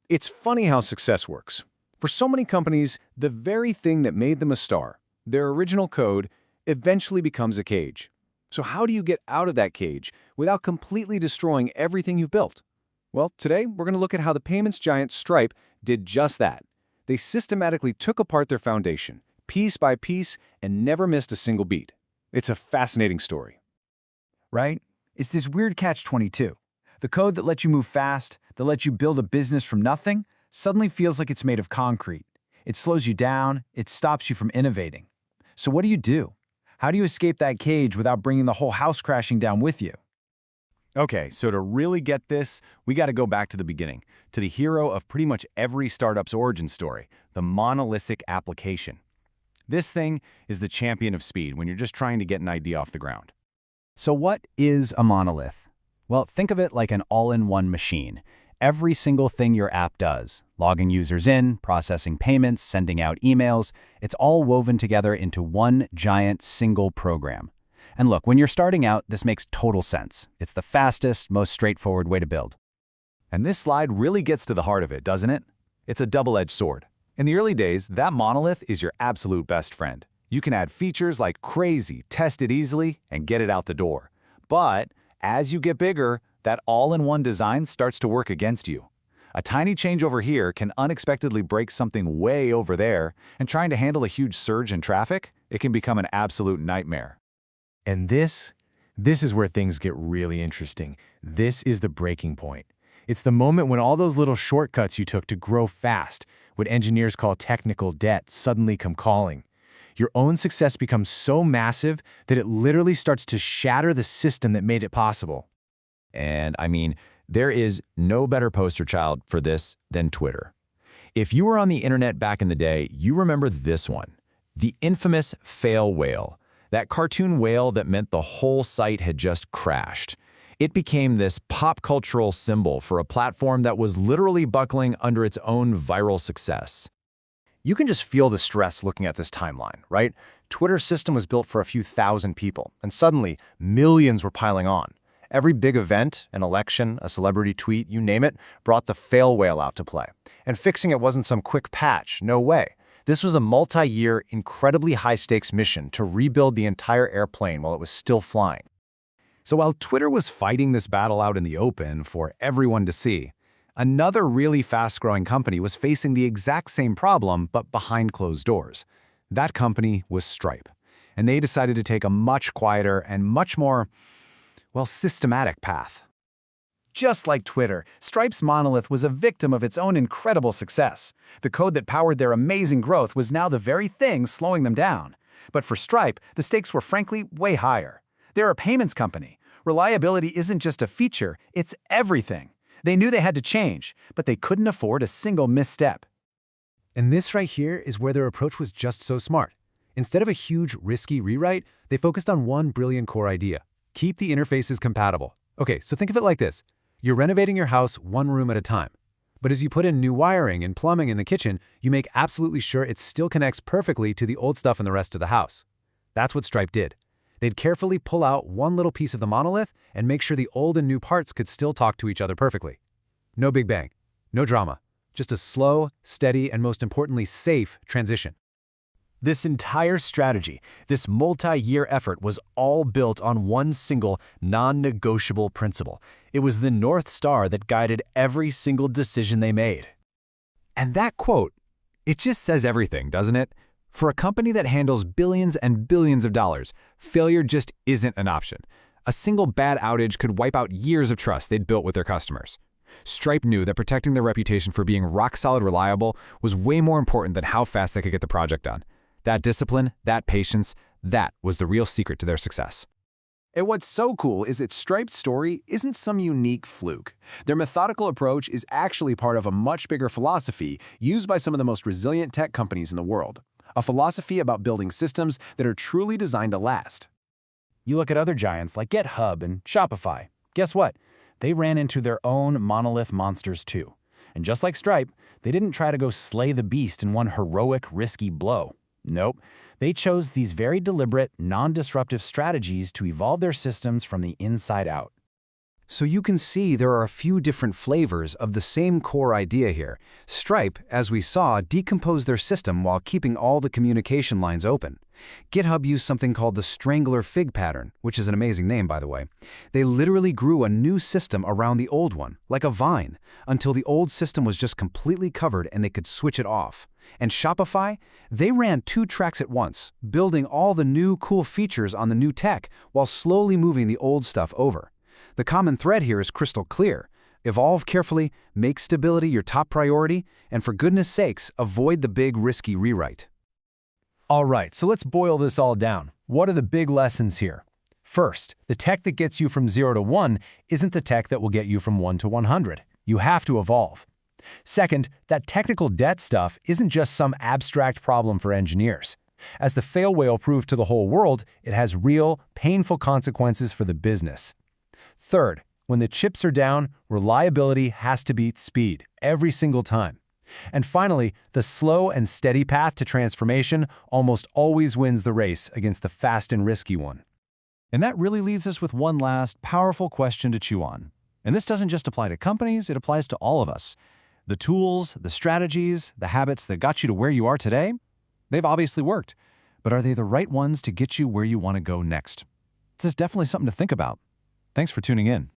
It's funny how success works. For so many companies, the very thing that made them a star, their original code, eventually becomes a cage. So how do you get out of that cage without completely destroying everything you've built? Well, today we're going to look at how the payments giant Stripe did just that. They systematically took apart their foundation, piece by piece, and never missed a single beat. It's a fascinating story. Right? It's this weird catch-22. The code that lets you move fast, that lets you build a business from nothing, suddenly feels like it's made of concrete. It slows you down, it stops you from innovating. So what do? How do you escape that cage without bringing the whole house crashing down with you? Okay, so to really get this, we got to go back to the beginning, to the hero of pretty much every startup's origin story, the monolithic application. This thing is the champion of speed when you're just trying to get an idea off the ground. So what is a monolith? Well, think of it like an all-in-one machine. Every single thing your app does, logging users in, processing payments, sending out emails, it's all woven together into one giant single program. And look, when you're starting out, this makes total sense. It's the fastest, most straightforward way to build. And this slide really gets to the heart of it, doesn't it? It's a double-edged sword. In the early days, that monolith is your absolute best friend. You can add features like crazy, test it easily, and get it out the door. But as you get bigger, that all-in-one design starts to work against you. A tiny change over here can unexpectedly break something way over there, and trying to handle a huge surge in traffic, it can become an absolute nightmare. And this is where things get really interesting. This is the breaking point. It's the moment when all those little shortcuts you took to grow fast, what engineers call technical debt, suddenly come calling. Your own success becomes so massive that it literally starts to shatter the system that made it possible. And I mean, there is no better poster child for this than Twitter. If you were on the internet back in the day, you remember this one, the infamous fail whale, that cartoon whale that meant the whole site had just crashed. It became this pop cultural symbol for a platform that was literally buckling under its own viral success. You can just feel the stress looking at this timeline, right? Twitter's system was built for a few thousand people, and suddenly millions were piling on. Every big event, an election, a celebrity tweet, you name it, brought the fail whale out to play. And fixing it wasn't some quick patch, no way. This was a multi-year, incredibly high-stakes mission to rebuild the entire airplane while it was still flying. So while Twitter was fighting this battle out in the open for everyone to see, another really fast-growing company was facing the exact same problem but behind closed doors. That company was Stripe, and they decided to take a much quieter and much more, systematic path. Just like Twitter, Stripe's monolith was a victim of its own incredible success. The code that powered their amazing growth was now the very thing slowing them down. But for Stripe, the stakes were frankly way higher. They're a payments company. Reliability isn't just a feature, it's everything. They knew they had to change, but they couldn't afford a single misstep. And this right here is where their approach was just so smart. Instead of a huge, risky rewrite, they focused on one brilliant core idea. Keep the interfaces compatible. Okay, so think of it like this. You're renovating your house one room at a time. But as you put in new wiring and plumbing in the kitchen, you make absolutely sure it still connects perfectly to the old stuff in the rest of the house. That's what Stripe did. They'd carefully pull out one little piece of the monolith and make sure the old and new parts could still talk to each other perfectly. No big bang, no drama, just a slow, steady, and most importantly, safe transition. This entire strategy, this multi-year effort was all built on one single, non-negotiable principle. It was the North Star that guided every single decision they made. And that quote, it just says everything, doesn't it? For a company that handles billions and billions of dollars, failure just isn't an option. A single bad outage could wipe out years of trust they'd built with their customers. Stripe knew that protecting their reputation for being rock-solid reliable was way more important than how fast they could get the project done. That discipline, that patience, that was the real secret to their success. And what's so cool is that Stripe's story isn't some unique fluke. Their methodical approach is actually part of a much bigger philosophy used by some of the most resilient tech companies in the world. A philosophy about building systems that are truly designed to last. You look at other giants like GitHub and Shopify. Guess what? They ran into their own monolith monsters too. And just like Stripe, they didn't try to go slay the beast in one heroic, risky blow. Nope. They chose these very deliberate, non-disruptive strategies to evolve their systems from the inside out. So you can see there are a few different flavors of the same core idea here. Stripe, as we saw, decomposed their system while keeping all the communication lines open. GitHub used something called the Strangler Fig pattern, which is an amazing name, by the way. They literally grew a new system around the old one, like a vine, until the old system was just completely covered and they could switch it off. And Shopify, they ran 2 tracks at once, building all the new cool features on the new tech while slowly moving the old stuff over. The common thread here is crystal clear. Evolve carefully, make stability your top priority, and for goodness sakes, avoid the big risky rewrite. All right, so let's boil this all down. What are the big lessons here? First, the tech that gets you from 0 to 1 isn't the tech that will get you from 1 to 100. You have to evolve. Second, that technical debt stuff isn't just some abstract problem for engineers. As the fail whale proved to the whole world, it has real, painful consequences for the business. Third, when the chips are down, reliability has to beat speed every single time. And finally, the slow and steady path to transformation almost always wins the race against the fast and risky one. And that really leaves us with one last powerful question to chew on. And this doesn't just apply to companies, it applies to all of us. The tools, the strategies, the habits that got you to where you are today, they've obviously worked. But are they the right ones to get you where you want to go next? This is definitely something to think about. Thanks for tuning in.